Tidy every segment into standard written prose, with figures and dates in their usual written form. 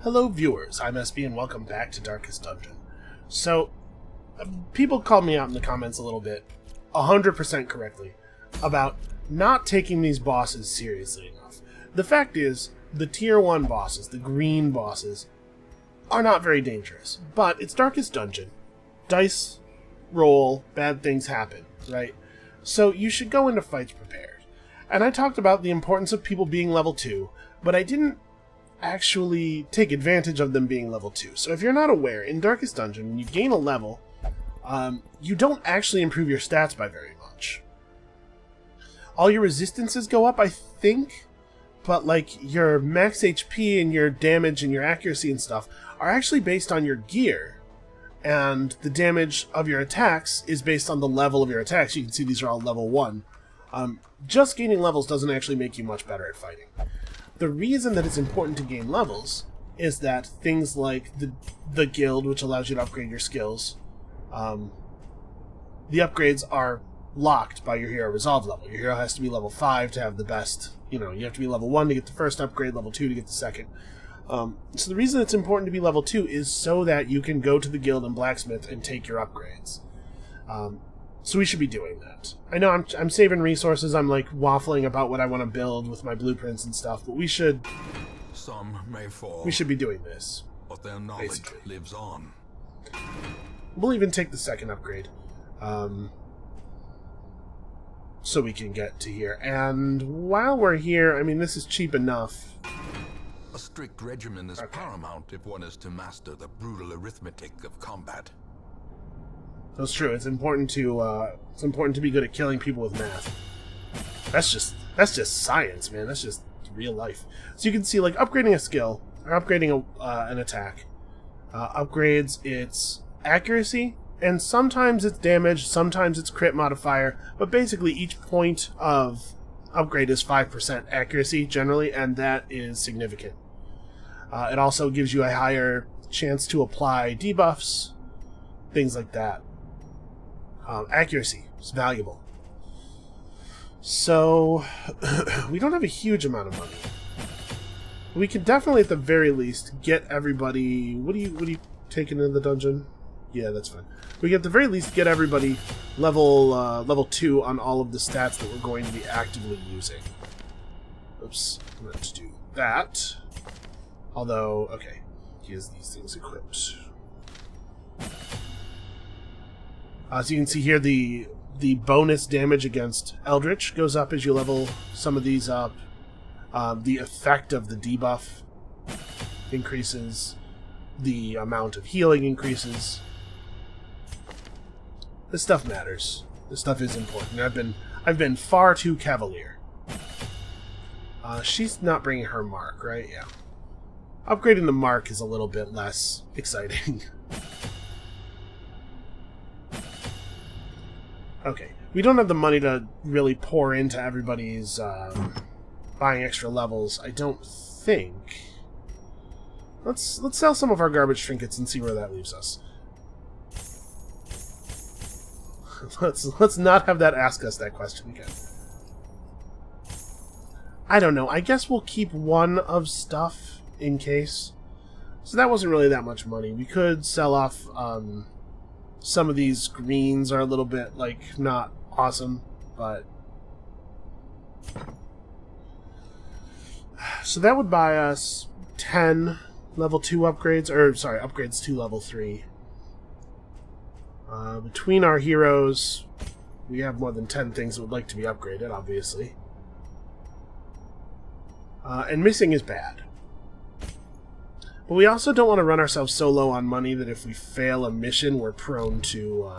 Hello viewers, I'm SB and welcome back to Darkest Dungeon. So, people called me out in the comments a little bit, 100% correctly, about not taking these bosses seriously enough. The fact is, the tier 1 bosses, the green bosses, are not very dangerous, but it's Darkest Dungeon. Dice roll, bad things happen, right? So you should go into fights prepared. And I talked about the importance of people being level 2, but I didn't actually take advantage of them being level 2. So if you're not aware, in Darkest Dungeon, when you gain a level, you don't actually improve your stats by very much. All your resistances go up, I think, but like your max HP and your damage and your accuracy and stuff are actually based on your gear, and the damage of your attacks is based on the level of your attacks. You can see these are all level 1. Just gaining levels doesn't actually make you much better at fighting. The reason that it's important to gain levels is that things like the guild, which allows you to upgrade your skills, the upgrades are locked by your hero resolve level. Your hero has to be level 5 to have the best, you have to be level 1 to get the first upgrade, level 2 to get the second. So the reason it's important to be level 2 is so that you can go to the guild and blacksmith and take your upgrades. So we should be doing that. I know I'm saving resources, I'm like waffling about what I want to build with my blueprints and stuff, but we should be doing this. But their knowledge lives on. We'll even take the second upgrade. So we can get to here. And while we're here, I mean, this is cheap enough. A strict regimen is paramount if one is to master the brutal arithmetic of combat. That's true. It's important to be good at killing people with math. That's just science, man. That's just real life. So you can see, like, upgrading a skill or upgrading an attack upgrades its accuracy, and sometimes it's damage, sometimes it's crit modifier. But basically, each point of upgrade is 5% accuracy generally, and that is significant. It also gives you a higher chance to apply debuffs, things like that. Accuracy is valuable. So, we don't have a huge amount of money. We can definitely, at the very least, get everybody... What are you taking in the dungeon? Yeah, that's fine. We can, at the very least, get everybody level 2 on all of the stats that we're going to be actively using. Oops, let's do that. Although, okay, he has these things equipped. So you can see here the bonus damage against Eldritch goes up as you level some of these up. The effect of the debuff increases. The amount of healing increases. This stuff matters. This stuff is important. I've been far too cavalier. She's not bringing her mark, right? Yeah. Upgrading the mark is a little bit less exciting. Okay, we don't have the money to really pour into everybody's buying extra levels, I don't think. Let's sell some of our garbage trinkets and see where that leaves us. Let's not have that ask us that question again. I don't know. I guess we'll keep one of stuff in case. So that wasn't really that much money. We could sell off some of these greens are a little bit, like, not awesome, but... So that would buy us 10 level 2 upgrades, or, sorry, upgrades to level 3. Between our heroes, we have more than 10 things that would like to be upgraded, obviously. And missing is bad. But we also don't want to run ourselves so low on money that if we fail a mission, we're prone to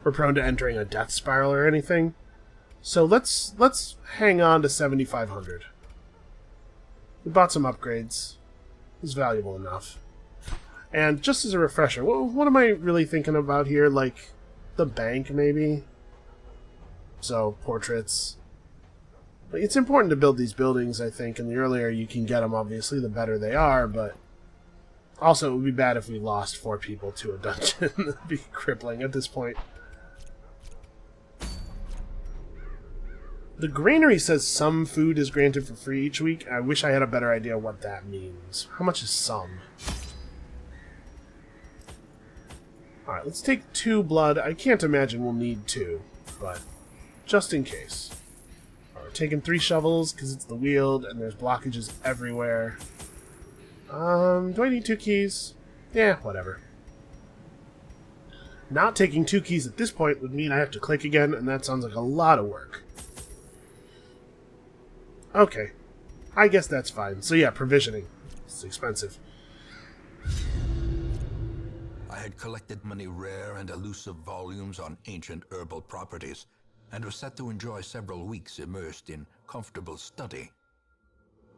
entering a death spiral or anything. So let's hang on to 7,500. We bought some upgrades. It's valuable enough. And just as a refresher, what am I really thinking about here? Like, the bank, maybe? So, portraits. It's important to build these buildings, I think, and the earlier you can get them, obviously, the better they are, but... Also, it would be bad if we lost 4 people to a dungeon. It would be crippling at this point. The granary says some food is granted for free each week. I wish I had a better idea what that means. How much is some? Alright, let's take 2 blood. I can't imagine we'll need 2, but just in case. Alright, we're taking 3 shovels because it's the Wield and there's blockages everywhere. Do I need 2 keys? Yeah, whatever. Not taking 2 keys at this point would mean I have to click again, and that sounds like a lot of work. Okay. I guess that's fine. So yeah, provisioning. It's expensive. I had collected many rare and elusive volumes on ancient herbal properties, and was set to enjoy several weeks immersed in comfortable study.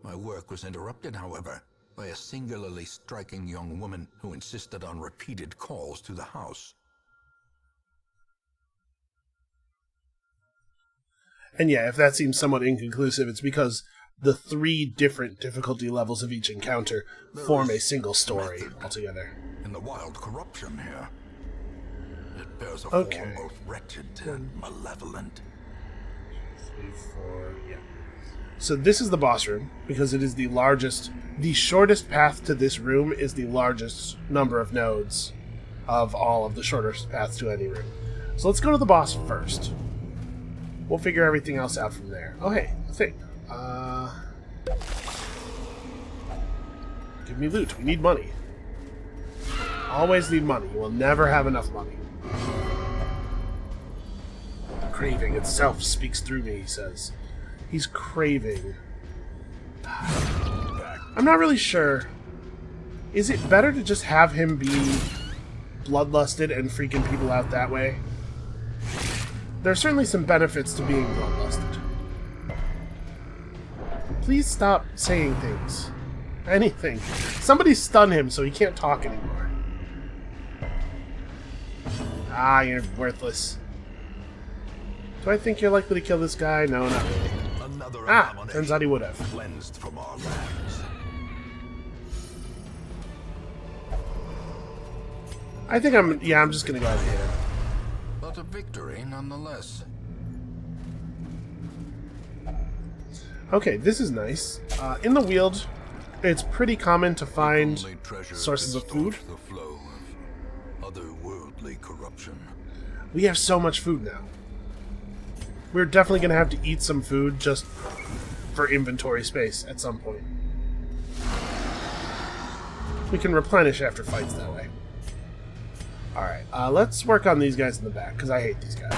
My work was interrupted, however, by a singularly striking young woman who insisted on repeated calls to the house. And yeah, if that seems somewhat inconclusive, it's because the 3 different difficulty levels of each encounter form a single story altogether. In the wild corruption here, it bears a Okay. form both wretched and malevolent. 3, 4, yeah. So this is the boss room, because it is the largest... The shortest path to this room is the largest number of nodes of all of the shortest paths to any room. So let's go to the boss first. We'll figure everything else out from there. Oh, hey, a thing. Give me loot. We need money. Always need money. You will never have enough money. Craving itself speaks through me, he says. He's craving. I'm not really sure. Is it better to just have him be bloodlusted and freaking people out that way? There are certainly some benefits to being bloodlusted. Please stop saying things. Anything. Somebody stun him so he can't talk anymore. Ah, you're worthless. Do I think you're likely to kill this guy? No, not really. Turns out he would have. Cleansed from our lands. I think I'm just gonna go ahead and hit him. But a victory nonetheless. Okay, this is nice. In the Wield, it's pretty common to find sources of food. The flow of otherworldly corruption. We have so much food now. We're definitely going to have to eat some food just for inventory space at some point. We can replenish after fights that way. Alright, let's work on these guys in the back, because I hate these guys.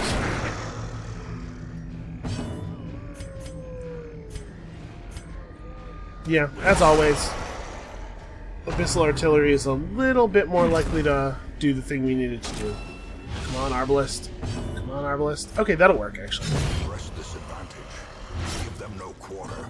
Yeah, as always, Abyssal Artillery is a little bit more likely to do the thing we needed to do. Come on, Arbalist. Come on, Arbalist. Okay, that'll work, actually. Press disadvantage. Give them no quarter.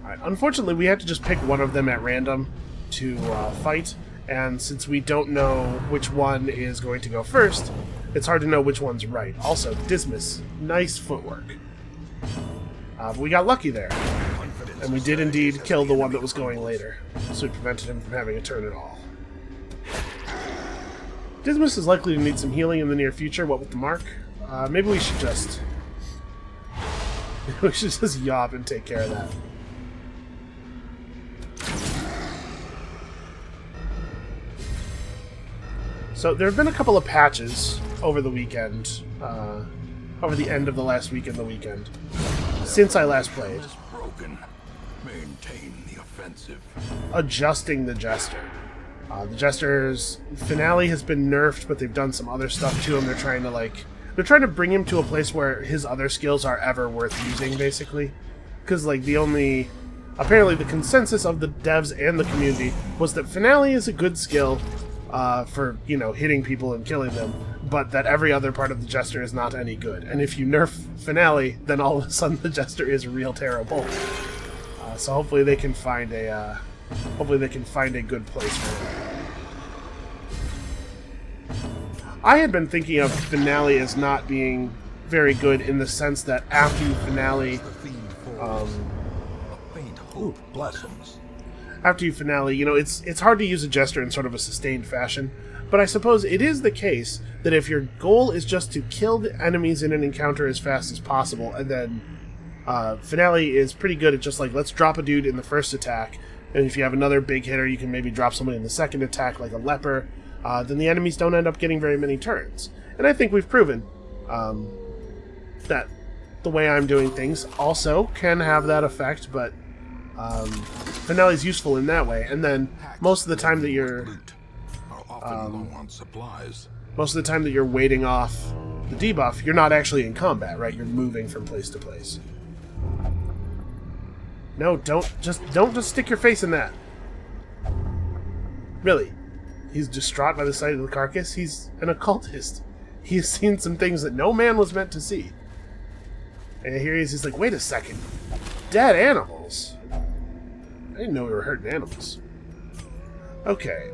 Alright, unfortunately, we had to just pick one of them at random to fight, and since we don't know which one is going to go first, it's hard to know which one's right. Also, Dismas, nice footwork. But we got lucky there, and we did indeed kill the one that was going later, so we prevented him from having a turn at all. Dismas is likely to need some healing in the near future, what with the mark. Maybe we should just... we should just yop and take care of that. So there have been a couple of patches over the weekend, over the end of the last week and the weekend, since I last played. Broken. Maintain the offensive. Adjusting the Jester. The Jester's finale has been nerfed, but they've done some other stuff to him. They're trying to bring him to a place where his other skills are ever worth using, basically. Because, like, apparently the consensus of the devs and the community was that finale is a good skill for, hitting people and killing them, but that every other part of the Jester is not any good. And if you nerf finale, then all of a sudden the Jester is real terrible. So hopefully they can find a good place for it. I had been thinking of finale as not being very good in the sense that after you finale, Ooh, blossoms. after you finale, you know, it's hard to use a Jester in sort of a sustained fashion, but I suppose it is the case that if your goal is just to kill the enemies in an encounter as fast as possible, and then finale is pretty good at just like, let's drop a dude in the first attack, and if you have another big hitter, you can maybe drop somebody in the second attack, like a leper, then the enemies don't end up getting very many turns. And I think we've proven that the way I'm doing things also can have that effect, but finale is useful in that way. And then most of the time that you're waiting off the debuff, you're not actually in combat, right? You're moving from place to place. No, don't just stick your face in that. Really. He's distraught by the sight of the carcass. He's an occultist. He has seen some things that no man was meant to see. And here he is, he's like, wait a second. Dead animals? I didn't know we were hurting animals. Okay,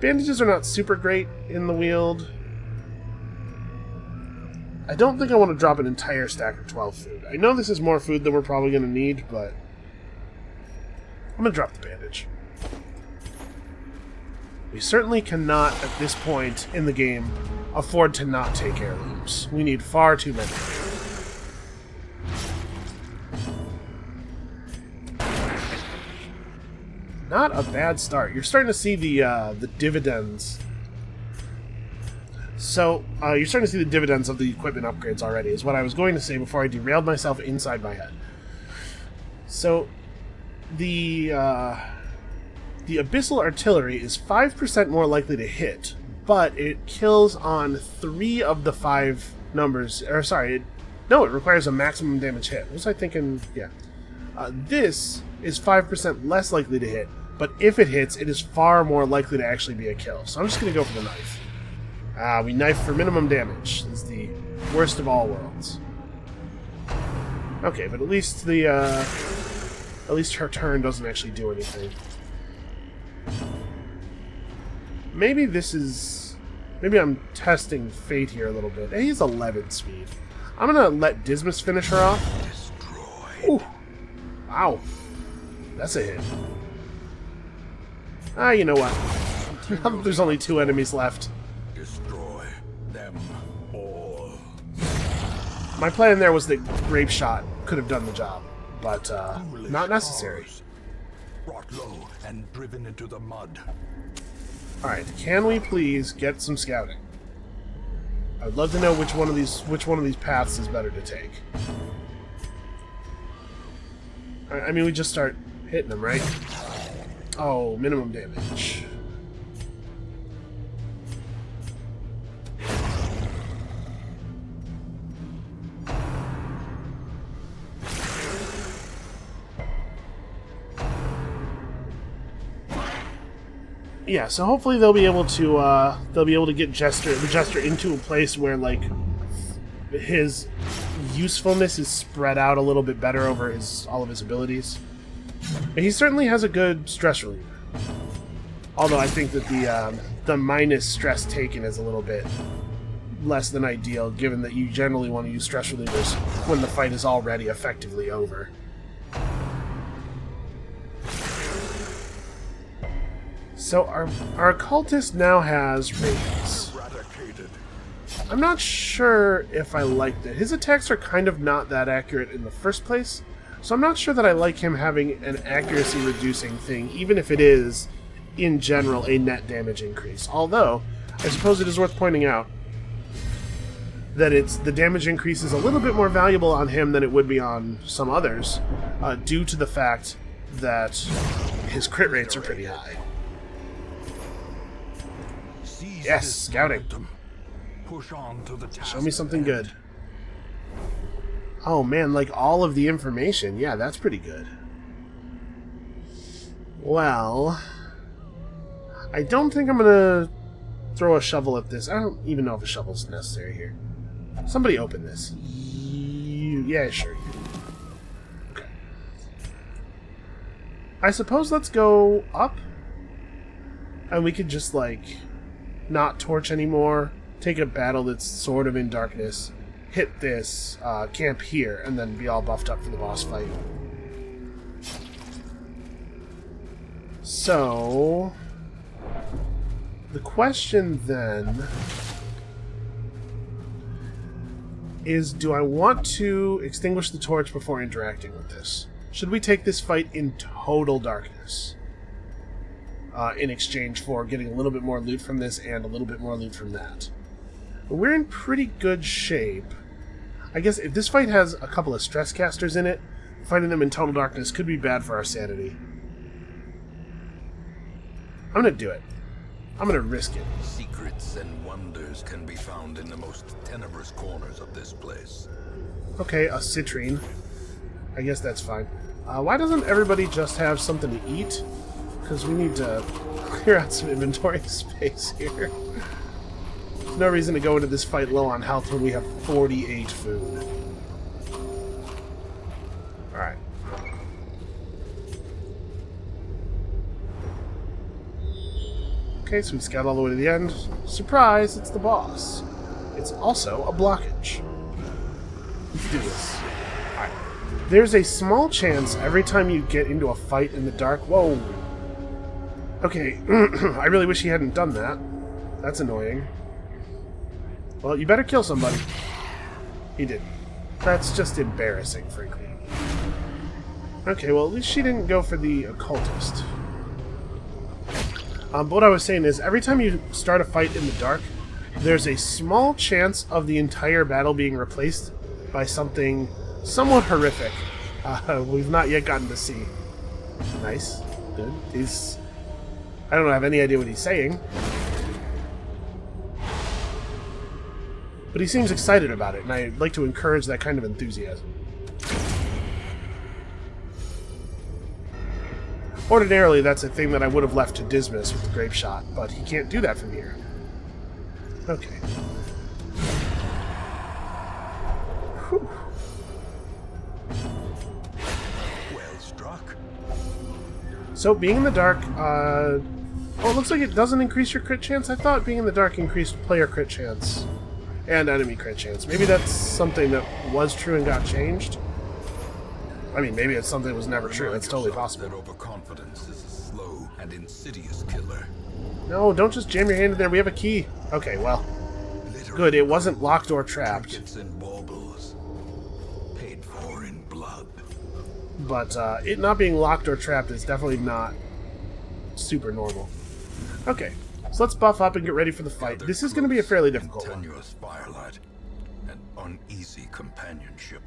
bandages are not super great in the Wield. I don't think I want to drop an entire stack of 12 food. I know this is more food than we're probably going to need, but I'm going to drop the bandage. We certainly cannot, at this point in the game, afford to not take heirlooms. We need far too many. Not a bad start. You're starting to see the dividends. So, you're starting to see the dividends of the equipment upgrades already, is what I was going to say before I derailed myself inside my head. So, the Abyssal Artillery is 5% more likely to hit, but it kills on 3 of the 5 numbers. Or, sorry, it requires a maximum damage hit. What was I thinking? Yeah. This is 5% less likely to hit, but if it hits, it is far more likely to actually be a kill. So I'm just going to go for the knife. We knife for minimum damage. This is the worst of all worlds. Okay, but at least her turn doesn't actually do anything. Maybe I'm testing fate here a little bit. Hey, he's 11 speed. I'm gonna let Dismas finish her off. Destroy. Ooh. Wow. That's a hit. You know what? There's only 2 enemies left. Destroy them all. My plan there was that Grape Shot could have done the job, but not necessary. Brought low and driven into the mud. Alright, can we please get some scouting? I'd love to know which one of these paths is better to take. I mean, we just start hitting them, right? Oh, minimum damage. Yeah, so hopefully they'll be able to get the Jester into a place where like his usefulness is spread out a little bit better over all of his abilities. And he certainly has a good stress reliever. Although I think that the minus stress taken is a little bit less than ideal, given that you generally want to use stress relievers when the fight is already effectively over. So our occultist now has radiance. I'm not sure if I liked it. His attacks are kind of not that accurate in the first place, so I'm not sure that I like him having an accuracy reducing thing, even if it is, in general, a net damage increase. Although, I suppose it is worth pointing out that the damage increase is a little bit more valuable on him than it would be on some others, due to the fact that his crit rates are pretty high. Yes, scouting. Show me something good. Oh man, like all of the information. Yeah, that's pretty good. Well, I don't think I'm gonna throw a shovel at this. I don't even know if a shovel's necessary here. Somebody open this. Yeah, sure. Okay. I suppose let's go up. And we could just, like, not torch anymore. Take a battle that's sort of in darkness. Hit this, camp here, and then be all buffed up for the boss fight. So, the question then is, do I want to extinguish the torch before interacting with this? Should we take this fight in total darkness? In exchange for getting a little bit more loot from this and a little bit more loot from that. But we're in pretty good shape. I guess if this fight has a couple of stress casters in it, fighting them in total darkness could be bad for our sanity. I'm gonna do it. I'm gonna risk it. Secrets and wonders can be found in the most tenebrous corners of this place. Okay, a citrine. I guess that's fine. Why doesn't everybody just have something to eat? Because we need to clear out some inventory space here. There's no reason to go into this fight low on health when we have 48 food. Alright. Okay, so we scout all the way to the end. Surprise, it's the boss. It's also a blockage. Let's do this. Alright. There's a small chance every time you get into a fight in the dark... Whoa! Okay, I really wish he hadn't done that. That's annoying. Well, you better kill somebody. He didn't. That's just embarrassing, frankly. Okay, well, at least she didn't go for the occultist. But what I was saying is, every time you start a fight in the dark, there's a small chance of the entire battle being replaced by something somewhat horrific. We've not yet gotten to see. Nice. Good. I don't have any idea what he's saying. But he seems excited about it, and I'd like to encourage that kind of enthusiasm. Ordinarily, that's a thing that I would have left to Dismas with the grape shot, but he can't do that from here. Okay. Whew. Well struck. So, being in the dark, oh, it looks like it doesn't increase your crit chance? I thought being in the dark increased player crit chance. And enemy crit chance. Maybe that's something that was true and got changed? I mean, maybe it's something that was never true. That's totally possible. That overconfidence is a slow and insidious killer. No, don't just jam your hand in there. We have a key. Okay, well. Good, it wasn't locked or trapped. Trinkets and baubles, paid for in blood. But it not being locked or trapped is definitely not super normal. Okay, so let's buff up and get ready for the fight. This is going to be a fairly difficult one. Continuous firelight and uneasy companionship.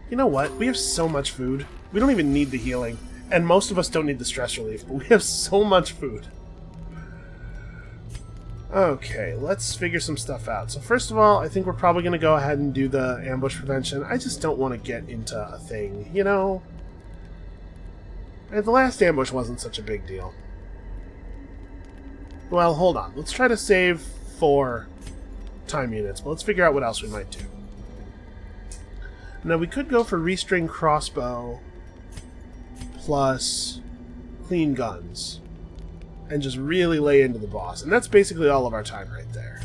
You know what? We have so much food. We don't even need the healing. And most of us don't need the stress relief, but we have so much food. Okay, let's figure some stuff out. So first of all, I think we're probably going to go ahead and do the ambush prevention. I just don't want to get into a thing, you know? And the last ambush wasn't such a big deal. Well, hold on. Let's try to save 4 time units, but let's figure out what else we might do. Now, we could go for restring crossbow plus clean guns and just really lay into the boss. And that's basically all of our time right there.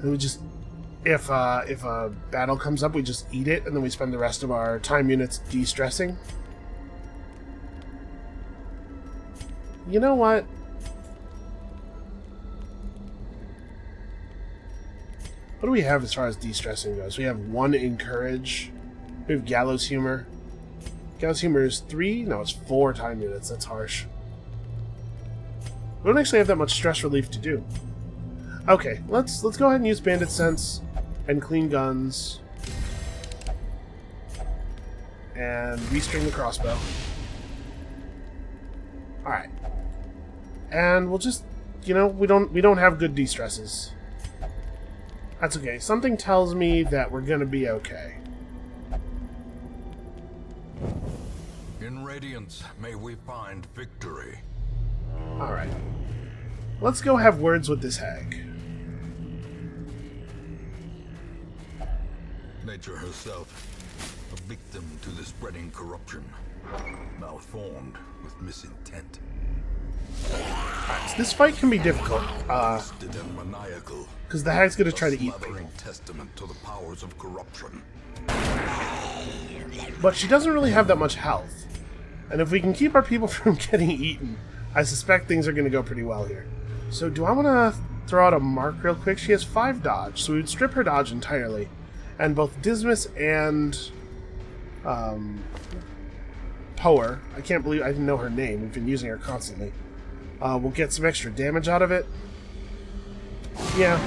And we just... If a battle comes up, we just eat it, and then we spend the rest of our time units de-stressing. You know what? What do we have as far as de-stressing goes? We have 1 encourage. We have gallows humor. Gallows humor is 3? No, it's 4 time units. That's harsh. We don't actually have that much stress relief to do. Okay, let's go ahead and use bandit sense and clean guns and restring the crossbow. All right, and we'll just, you know, we don't have good de-stresses. That's okay. Something tells me that we're gonna be okay. In Radiance, may we find victory. Alright. Let's go have words with this hag. Nature herself, a victim to the spreading corruption, malformed with misintent. Alright, so this fight can be difficult. Twisted and maniacal. Because the hag's gonna try to eat Slathering people. testament to the powers of corruption. But she doesn't really have that much health. And if we can keep our people from getting eaten, I suspect things are going to go pretty well here. So do I want to throw out a mark real quick? She has 5 dodge, so we would strip her dodge entirely. And both Dismas and Poer, I can't believe I didn't know her name, we've been using her constantly, we'll get some extra damage out of it. Yeah.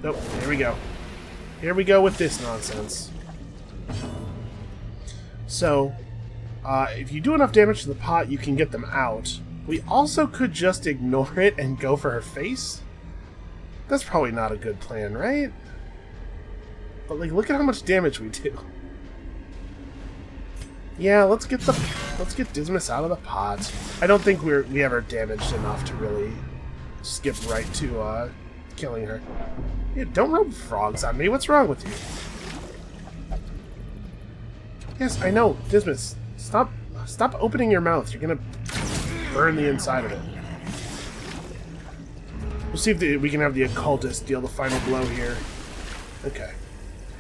Nope, here we go. Here we go with this nonsense. So, if you do enough damage to the pot, you can get them out. We also could just ignore it and go for her face. That's probably not a good plan, right? But like, look at how much damage we do. Yeah, let's get Dismas out of the pot. I don't think we ever damaged enough to really skip right to killing her. Yeah, don't rub frogs on me. What's wrong with you? Yes, I know, Dismas. Stop opening your mouth. You're gonna burn the inside of it. We'll see if we can have the occultist deal the final blow here. Okay.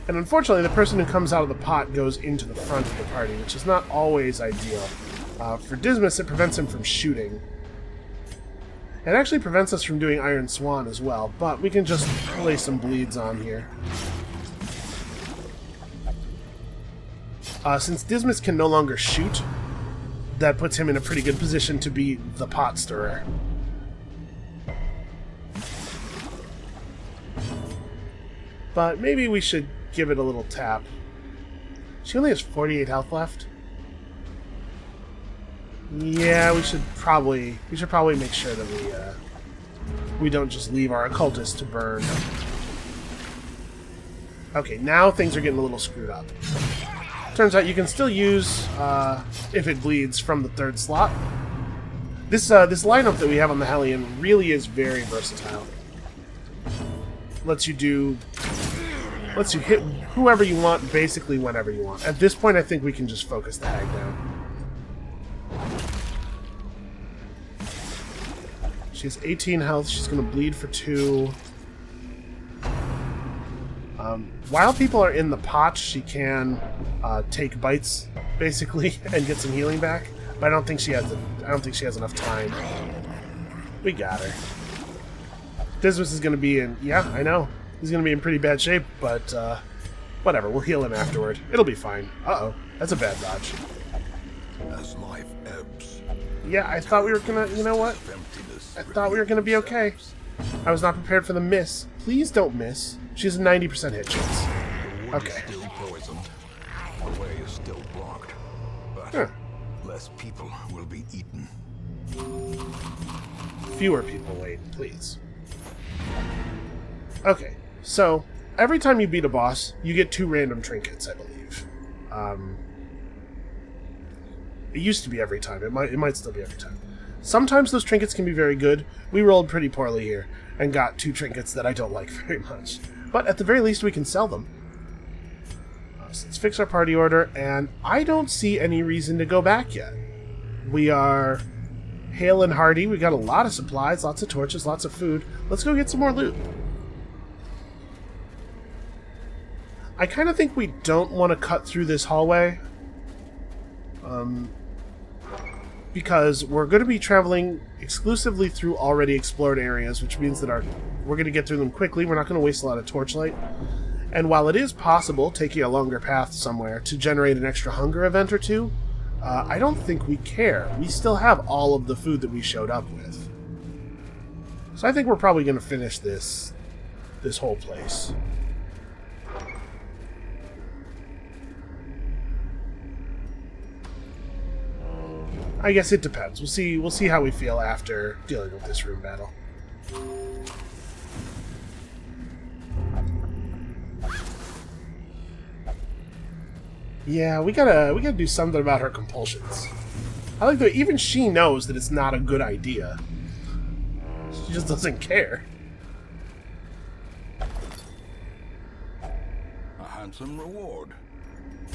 And unfortunately, the person who comes out of the pot goes into the front of the party, which is not always ideal. For Dismas, it prevents him from shooting. It actually prevents us from doing Iron Swan as well, but we can just lay some bleeds on here. Since Dismas can no longer shoot, that puts him in a pretty good position to be the pot stirrer. But maybe we should give it a little tap. She only has 48 health left. Yeah, we should probably make sure that we don't just leave our occultist to burn. Okay, now things are getting a little screwed up. Turns out you can still use if it bleeds from the 3rd slot. This lineup that we have on the Hellion really is very versatile. Lets you hit whoever you want, basically whenever you want. At this point, I think we can just focus the hag down. She has 18 health. She's going to bleed for 2. While people are in the pot, she can take bites, basically, and get some healing back. But I don't think she has enough time. We got her. Dismas is going to be in... Yeah, I know. He's going to be in pretty bad shape, but whatever. We'll heal him afterward. It'll be fine. Uh-oh. That's a bad dodge. As life ebbs, yeah, I thought we were going to... You know what? I thought we were going to be okay. I was not prepared for the miss. Please don't miss. She has a 90% hit chance. Okay. Still poisoned. The way is still blocked, but less people will be eaten. Fewer people wait, please. Okay, so every time you beat a boss, you get 2 random trinkets, I believe. It used to be every time. It might still be every time. Sometimes those trinkets can be very good. We rolled pretty poorly here and got 2 trinkets that I don't like very much. But at the very least, we can sell them. So let's fix our party order, and I don't see any reason to go back yet. We are hale and hearty. We got a lot of supplies, lots of torches, lots of food. Let's go get some more loot. I kind of think we don't want to cut through this hallway. Because we're going to be traveling exclusively through already explored areas, which means that we're going to get through them quickly. We're not going to waste a lot of torchlight. And while it is possible, taking a longer path somewhere, to generate an extra hunger event or 2, I don't think we care. We still have all of the food that we showed up with. So I think we're probably going to finish this whole place. I guess it depends. We'll see how we feel after dealing with this room battle. Yeah, we gotta do something about her compulsions. I like that even she knows that it's not a good idea. She just doesn't care. A handsome reward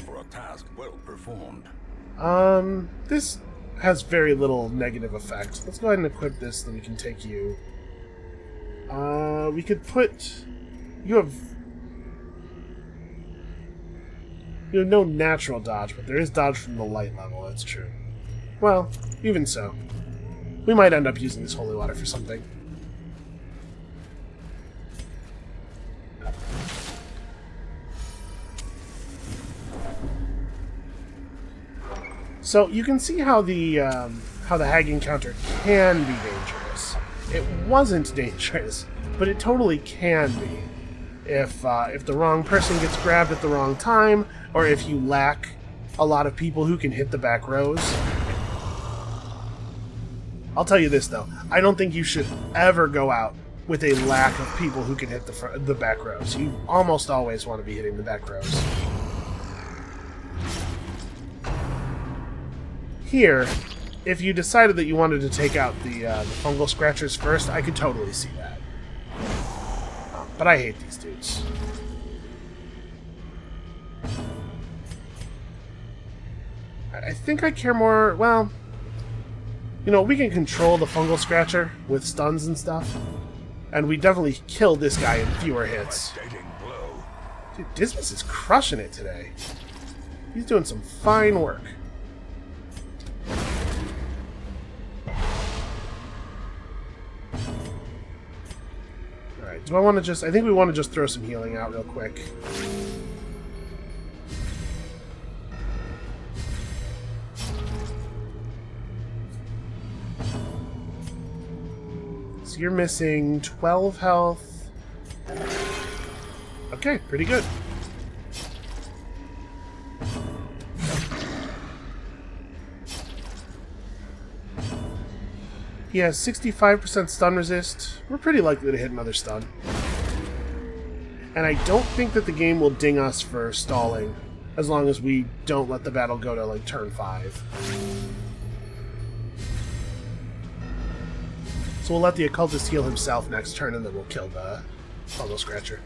for a task well performed. This has very little negative effect. Let's go ahead and equip this so that we can take you. We could put... You have You have no natural dodge, but there is dodge from the light level, that's true. Well, even so. We might end up using this holy water for something. So you can see how the hag encounter can be dangerous. It wasn't dangerous, but it totally can be. If the wrong person gets grabbed at the wrong time, or if you lack a lot of people who can hit the back rows. I'll tell you this though, I don't think you should ever go out with a lack of people who can hit the back rows. You almost always want to be hitting the back rows. Here, if you decided that you wanted to take out the fungal scratchers first, I could totally see that. But I hate these dudes. I think I care more... Well, you know, we can control the fungal scratcher with stuns and stuff. And we definitely kill this guy in fewer hits. Dude, Dismas is crushing it today. He's doing some fine work. Alright, do I want to just... I think we want to just throw some healing out real quick. So you're missing 12 health. Okay, pretty good. He has 65% stun resist. We're pretty likely to hit another stun. And I don't think that the game will ding us for stalling, as long as we don't let the battle go to, like, turn 5. So we'll let the occultist heal himself next turn, and then we'll kill the fungal scratcher.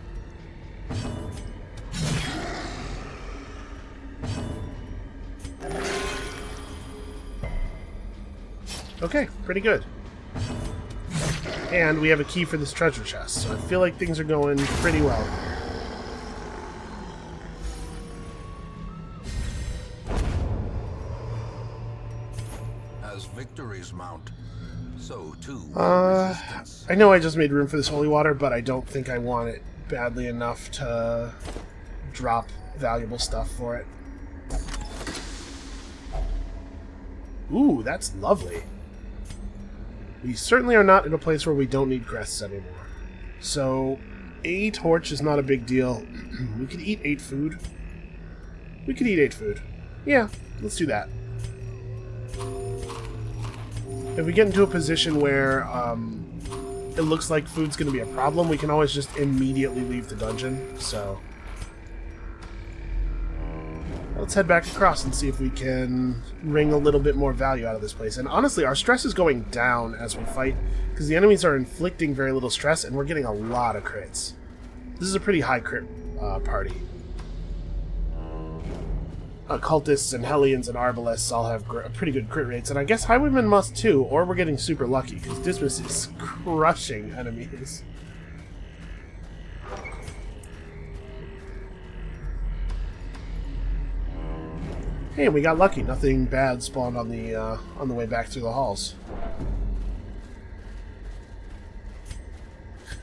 Okay, pretty good. And we have a key for this treasure chest, so I feel like things are going pretty well. As victories mount, so too resistance. I know I just made room for this holy water, but I don't think I want it badly enough to drop valuable stuff for it. Ooh, that's lovely. We certainly are not in a place where we don't need crests anymore. So, a torch is not a big deal. We could eat 8 food. We could eat 8 food. Yeah, let's do that. If we get into a position where it looks like food's going to be a problem, we can always just immediately leave the dungeon. So, let's head back across and see if we can wring a little bit more value out of this place. And honestly, our stress is going down as we fight, because the enemies are inflicting very little stress, and we're getting a lot of crits. This is a pretty high crit party. Occultists and Hellions and Arbalists all have pretty good crit rates, and I guess Highwaymen must too, or we're getting super lucky, because Dismas is crushing enemies. Hey, we got lucky. Nothing bad spawned on the way back through the halls.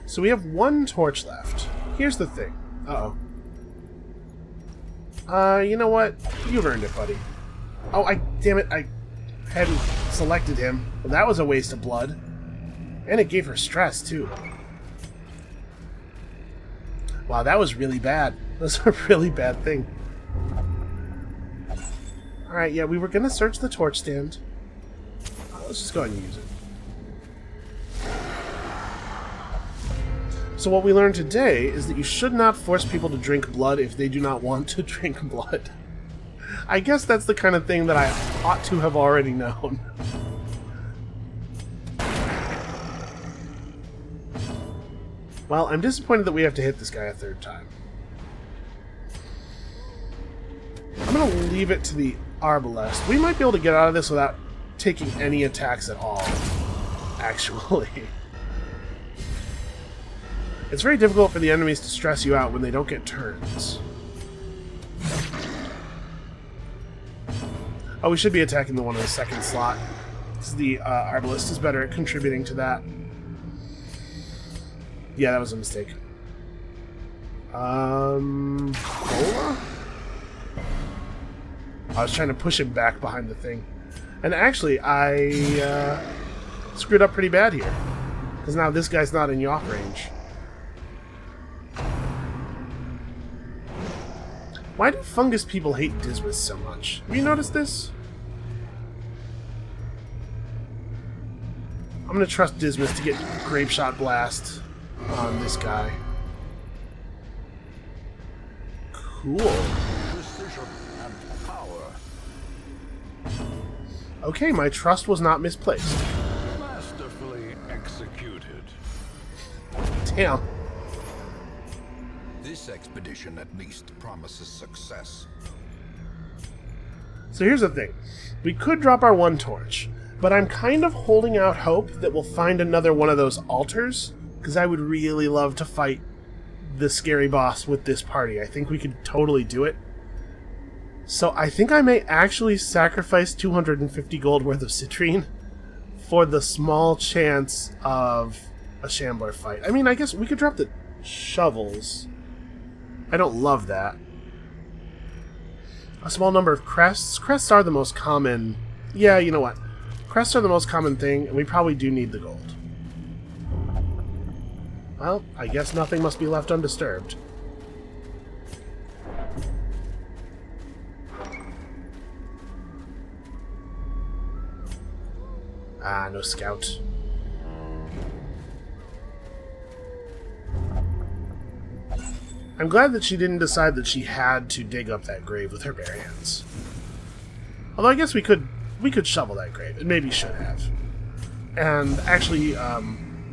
So we have 1 torch left. Here's the thing. Uh-oh. You know what? You've earned it, buddy. Oh, damn it, I hadn't selected him. Well, that was a waste of blood. And it gave her stress, too. Wow, that was really bad. That was a really bad thing. Alright, yeah, we were going to search the torch stand. Let's just go ahead and use it. So what we learned today is that you should not force people to drink blood if they do not want to drink blood. I guess that's the kind of thing that I ought to have already known. Well, I'm disappointed that we have to hit this guy a 3rd time. I'm going to leave it to the Arbalest. We might be able to get out of this without taking any attacks at all, actually. It's very difficult for the enemies to stress you out when they don't get turns. Oh, we should be attacking the one in the second slot. Because the Arbalist is better at contributing to that. Yeah, that was a mistake. Cola? I was trying to push him back behind the thing. And actually, I screwed up pretty bad here. Because now this guy's not in yacht range. Why do fungus people hate Dismas so much? Have you noticed this? I'm going to trust Dismas to get Grape Shot Blast on this guy. Cool. Precision and power. Okay, my trust was not misplaced. Masterfully executed. Damn. This expedition at least promises success. So here's the thing. We could drop our one torch, but I'm kind of holding out hope that we'll find another one of those altars, because I would really love to fight the scary boss with this party. I think we could totally do it. So I think I may actually sacrifice 250 gold worth of citrine for the small chance of a Shambler fight. I mean, I guess we could drop the shovels. I don't love that. A small number of crests. Crests are the most common. Yeah, you know what? Crests are the most common thing, and we probably do need the gold. Well, I guess nothing must be left undisturbed. Ah, no scout. I'm glad that she didn't decide that she had to dig up that grave with her bare hands. Although I guess we could shovel that grave, and maybe should have. And actually,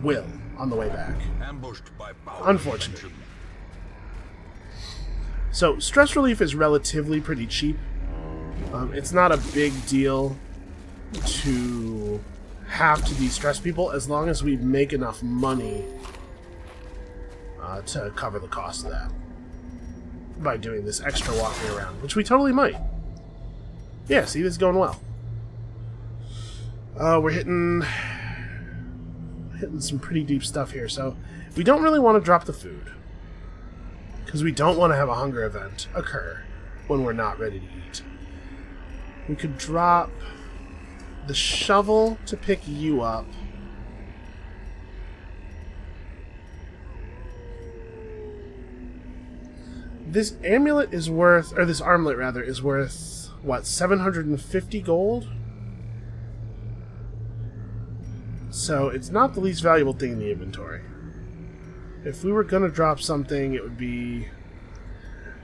will on the way back. Ambushed by Unfortunate. So, stress relief is relatively pretty cheap. It's not a big deal to have to de-stress people as long as we make enough money to cover the cost of that by doing this extra walking around, which we totally might. Yeah, see, this is going well. We're hitting some pretty deep stuff here, so we don't really want to drop the food because we don't want to have a hunger event occur when we're not ready to eat. We could drop the shovel to pick you up. This amulet is worth, or this armlet rather, is worth, what, 750 gold? So it's not the least valuable thing in the inventory. If we were going to drop something, it would be...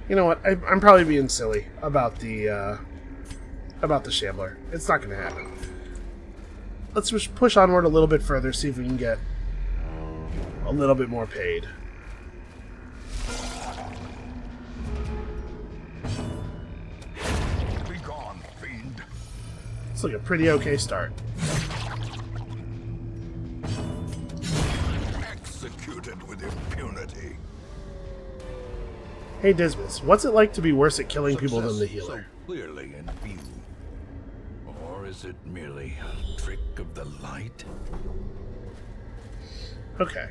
You know what, I'm probably being silly about the Shambler. It's not going to happen. Let's just push onward a little bit further, see if we can get a little bit more paid. Be gone, fiend. It's like a pretty okay start. Executed with impunity. Hey Dismas, what's it like to be worse at killing people than the Success healer? so clearly in view. Or is it merely a trick of the light? Okay.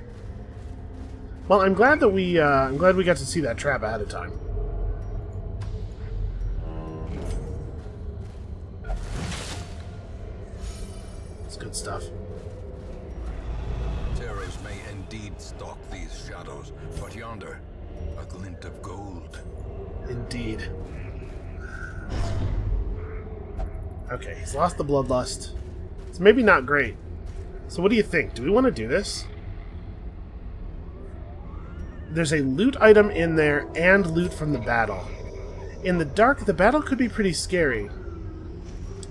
Well, I'm glad that we got to see that trap ahead of time. It's good stuff. Terrors may indeed stalk these shadows, but yonder, a glint of gold. Indeed. Okay, he's lost the bloodlust. It's maybe not great. So what do you think? Do we want to do this? There's a loot item in there and loot from the battle. In the dark, the battle could be pretty scary.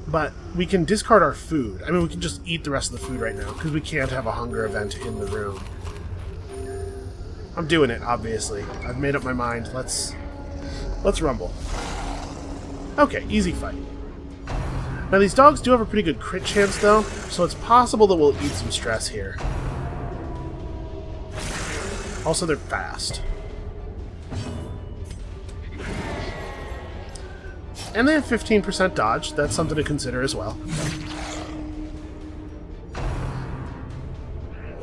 But we can discard our food. I mean, we can just eat the rest of the food right now, because we can't have a hunger event in the room. I'm doing it, obviously. I've made up my mind. Let's rumble. Okay, easy fight. Now, these dogs do have a pretty good crit chance, though, so it's possible that we'll eat some stress here. Also, they're fast. And they have 15% dodge. That's something to consider as well.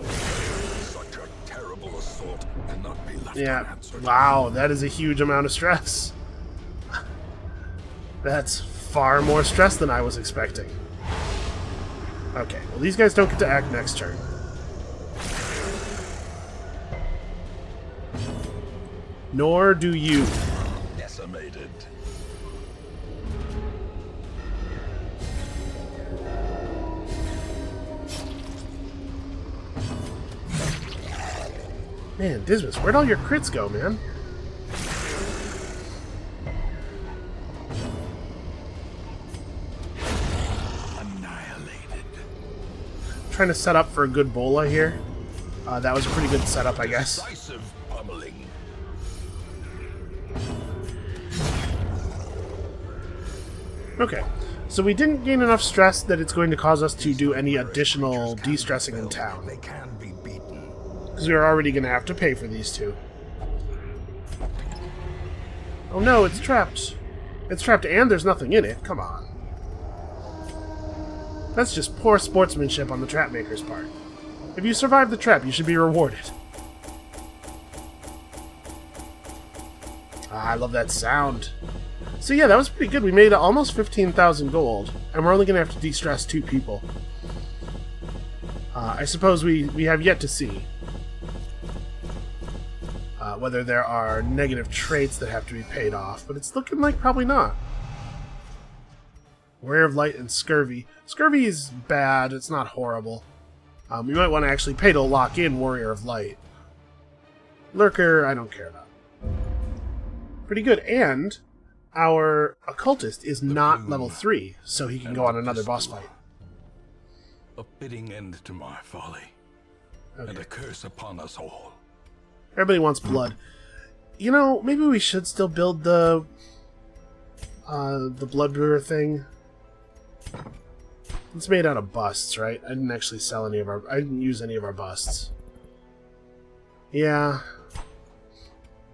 Such a terrible assault cannot be left Yeah. unanswered. Wow, that is a huge amount of stress. That's far more stress than I was expecting. Okay, well these guys don't get to act next turn. Nor do you. Decimated. Man, Dismas, where'd all your crits go, man? Annihilated. Trying to set up for a good bola here. That was a pretty good setup, I guess. Decisive pummeling. Okay, so we didn't gain enough stress that it's going to cause us to do any additional de-stressing in town. They can be beaten. Because we're already going to have to pay for these two. Oh no, it's trapped. It's trapped and there's nothing in it. Come on. That's just poor sportsmanship on the trap maker's part. If you survive the trap, you should be rewarded. Ah, I love that sound. So yeah, that was pretty good. We made almost 15,000 gold, and we're only going to have to de-stress 2 people. I suppose we have yet to see whether there are negative traits that have to be paid off, but it's looking like probably not. Warrior of Light and Scurvy. Scurvy is bad, it's not horrible. We might want to actually pay to lock in Warrior of Light. Lurker, I don't care about. Pretty good, and our Occultist is not level 3, so he can go on another boss fight. A fitting end to my folly, and Okay. a curse upon us all. Everybody wants blood. You know, maybe we should still build the blood brewer thing. It's made out of busts, right? I didn't actually sell any of our... I didn't use any of our busts. Yeah.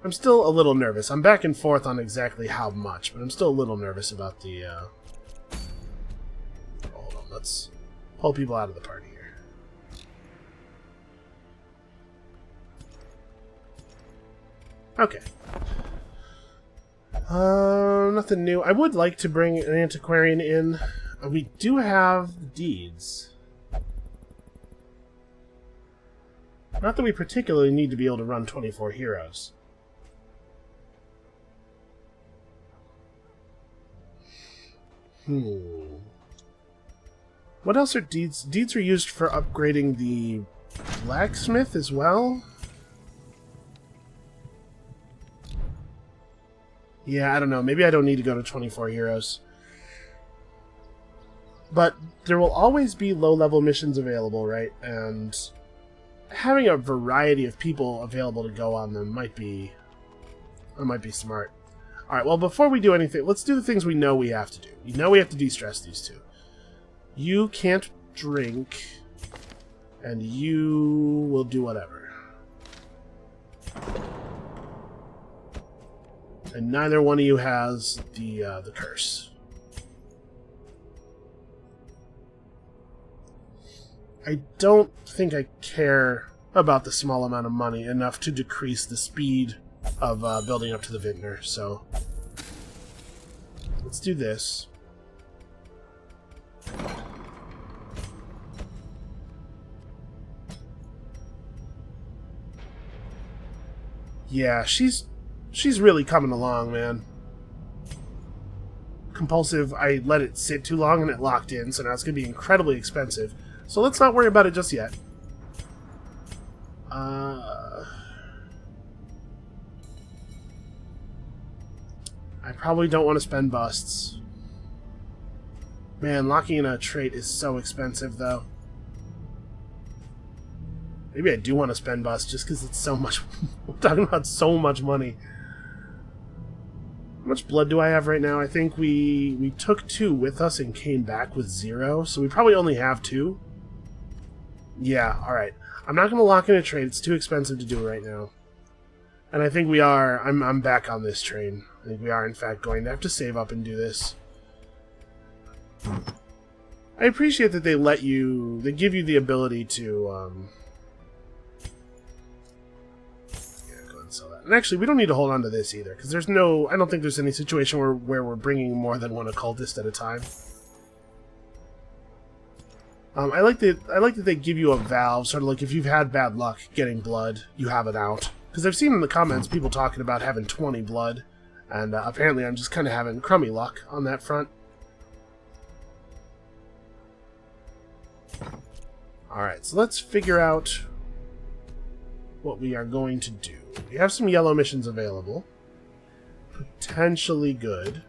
I'm still a little nervous. I'm back and forth on exactly how much, but I'm still a little nervous about the... Hold on, let's pull people out of the party here. Okay. Nothing new. I would like to bring an antiquarian in. We do have deeds. Not that we particularly need to be able to run 24 heroes. What else are deeds? Deeds are used for upgrading the blacksmith as well? Yeah, I don't know. Maybe I don't need to go to 24 heroes. But there will always be low-level missions available, right? And having a variety of people available to go on them might be smart. Alright, well, before we do anything, let's do the things we know we have to do. We know we have to de-stress these two. You can't drink, and you will do whatever. And neither one of you has the curse. I don't think I care about the small amount of money enough to decrease the speed of building up to the vintner, so let's do this. Yeah, she's really coming along, man. Compulsive, I let it sit too long and it locked in, so now it's going to be incredibly expensive. So let's not worry about it just yet. I probably don't want to spend busts. Man, locking in a trait is so expensive, though. Maybe I do want to spend busts just because it's so much... We're talking about so much money. How much blood do I have right now? I think we took 2 with us and came back with 0, so we probably only have 2. Yeah, alright. I'm not going to lock in a trade. It's too expensive to do right now. And I think we are... I'm back on this train. I think we are, in fact, going to have to save up and do this. I appreciate that they give you the ability to, yeah, go ahead and sell that. And actually, we don't need to hold on to this either, because I don't think there's any situation where we're bringing more than one occultist at a time. I like that they give you a valve, sort of like if you've had bad luck getting blood, you have it out. Because I've seen in the comments people talking about having 20 blood, and apparently I'm just kind of having crummy luck on that front. Alright, so let's figure out what we are going to do. We have some yellow missions available. Potentially good.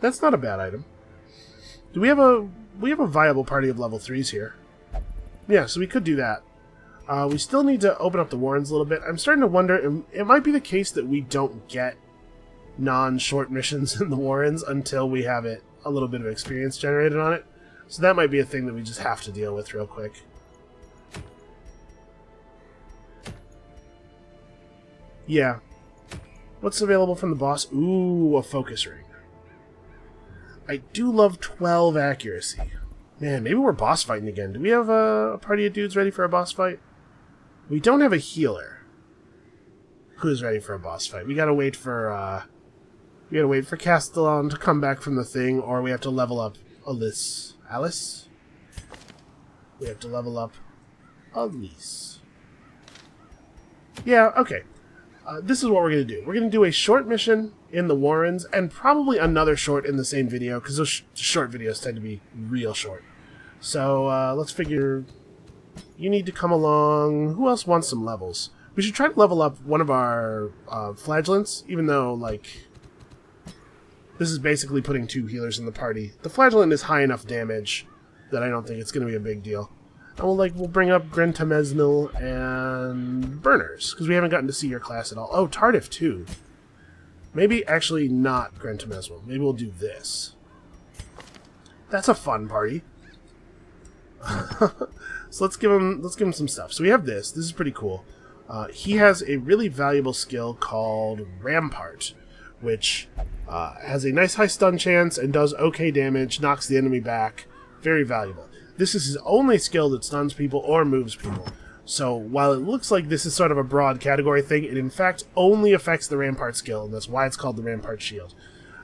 That's not a bad item. Do we have a viable party of level 3s here? Yeah, so we could do that. We still need to open up the Warrens a little bit. I'm starting to wonder, it might be the case that we don't get non-short missions in the Warrens until we have a little bit of experience generated on it. So that might be a thing that we just have to deal with real quick. Yeah. What's available from the boss? Ooh, a focus ring. I do love 12 accuracy. Man, maybe we're boss fighting again. Do we have a party of dudes ready for a boss fight? We don't have a healer who's ready for a boss fight. We gotta wait for Castellan to come back from the thing, or we have to level up Alice. We have to level up Alice. Yeah, okay. This is what we're going to do. We're going to do a short mission in the Warrens, and probably another short in the same video, because those short videos tend to be real short. So, let's figure... You need to come along... Who else wants some levels? We should try to level up one of our flagellants, even though, like... This is basically putting 2 healers in the party. The flagellant is high enough damage that I don't think it's going to be a big deal. And we'll bring up Grentamesnil and Burners, because we haven't gotten to see your class at all. Oh, Tardif too. Maybe actually not Grentamesnil. Maybe we'll do this. That's a fun party. So let's give him some stuff. So we have this. This is pretty cool. He has a really valuable skill called Rampart, which has a nice high stun chance and does okay damage, knocks the enemy back. Very valuable. This is his only skill that stuns people or moves people. So while it looks like this is sort of a broad category thing, it in fact only affects the Rampart skill, and that's why it's called the Rampart Shield.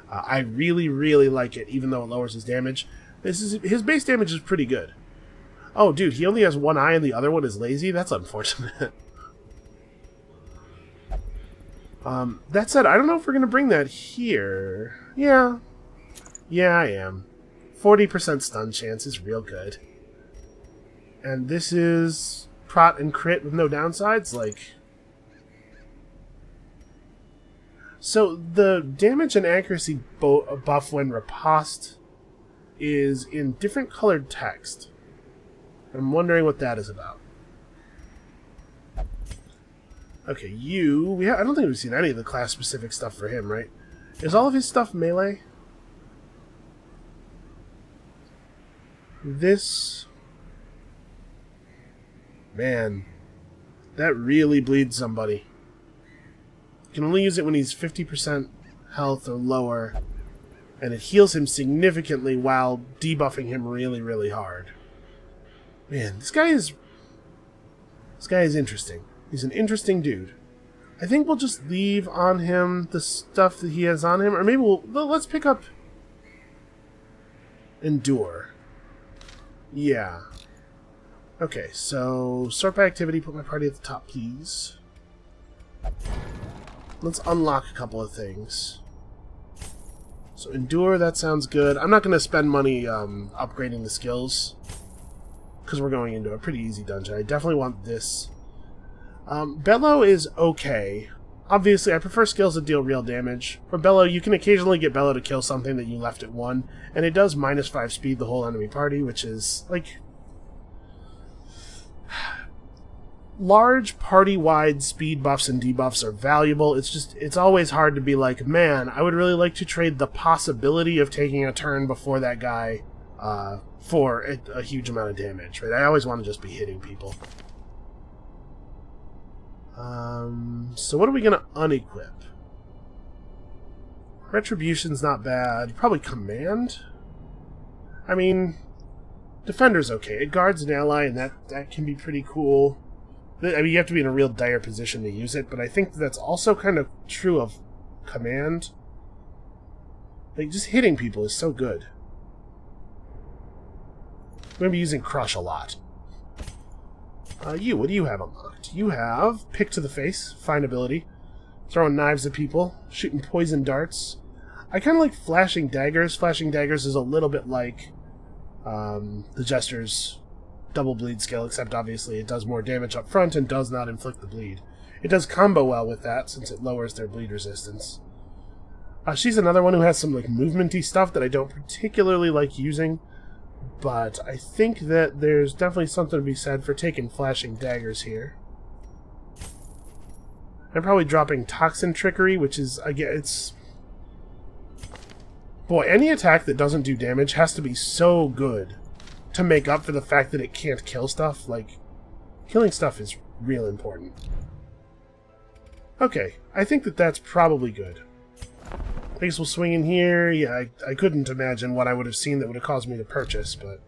I really, really like it, even though it lowers his damage. His base damage is pretty good. Oh, dude, he only has one eye and the other one is lazy? That's unfortunate. That said, I don't know if we're going to bring that here. Yeah. Yeah, I am. 40% stun chance is real good. And this is prot and crit with no downsides, like... So, the damage and accuracy buff when riposte is in different colored text. I'm wondering what that is about. Okay, I don't think we've seen any of the class-specific stuff for him, right? Is all of his stuff melee? This... Man, that really bleeds somebody. You can only use it when he's 50% health or lower, and it heals him significantly while debuffing him really, really hard. Man, this guy is interesting. He's an interesting dude. I think we'll just leave on him the stuff that he has on him, or maybe let's pick up Endure. Yeah. Okay, so sort by activity, put my party at the top, please. Let's unlock a couple of things. So Endure, that sounds good. I'm not going to spend money upgrading the skills, because we're going into a pretty easy dungeon. I definitely want this. Bellow is okay. Obviously, I prefer skills that deal real damage. For Bellow, you can occasionally get Bellow to kill something that you left at 1, and it does -5 speed the whole enemy party, which is, like... Large party-wide speed buffs and debuffs are valuable. It's always hard to be like, man, I would really like to trade the possibility of taking a turn before that guy for a huge amount of damage, right? I always want to just be hitting people. So what are we going to unequip? Retribution's not bad. Probably Command? I mean, Defender's okay. It guards an ally, and that can be pretty cool. I mean, you have to be in a real dire position to use it, but I think that's also kind of true of Command. Like, just hitting people is so good. I'm going to be using Crush a lot. What do you have unlocked? You have Pick to the Face, fine ability. Throwing knives at people, shooting poison darts. I kind of like Flashing Daggers. Flashing Daggers is a little bit like the Jester's double bleed skill, except obviously it does more damage up front and does not inflict the bleed. It does combo well with that, since it lowers their bleed resistance. She's another one who has some like movementy stuff that I don't particularly like using, but I think that there's definitely something to be said for taking Flashing Daggers here. I'm probably dropping Toxin Trickery, which is, it's... Boy, any attack that doesn't do damage has to be so good to make up for the fact that it can't kill stuff. Like, killing stuff is real important. Okay, I think that that's probably good. I guess we'll swing in here. Yeah, I couldn't imagine what I would have seen that would have caused me to purchase, but...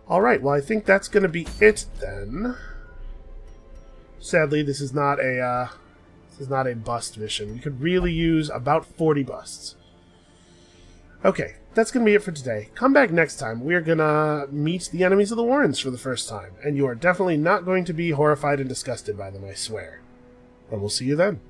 Alright, well I think that's going to be it then. Sadly, this is not a bust mission. We could really use about 40 busts. Okay, that's going to be it for today. Come back next time. We're going to meet the enemies of the Warrens for the first time, and you are definitely not going to be horrified and disgusted by them, I swear. And we'll see you then.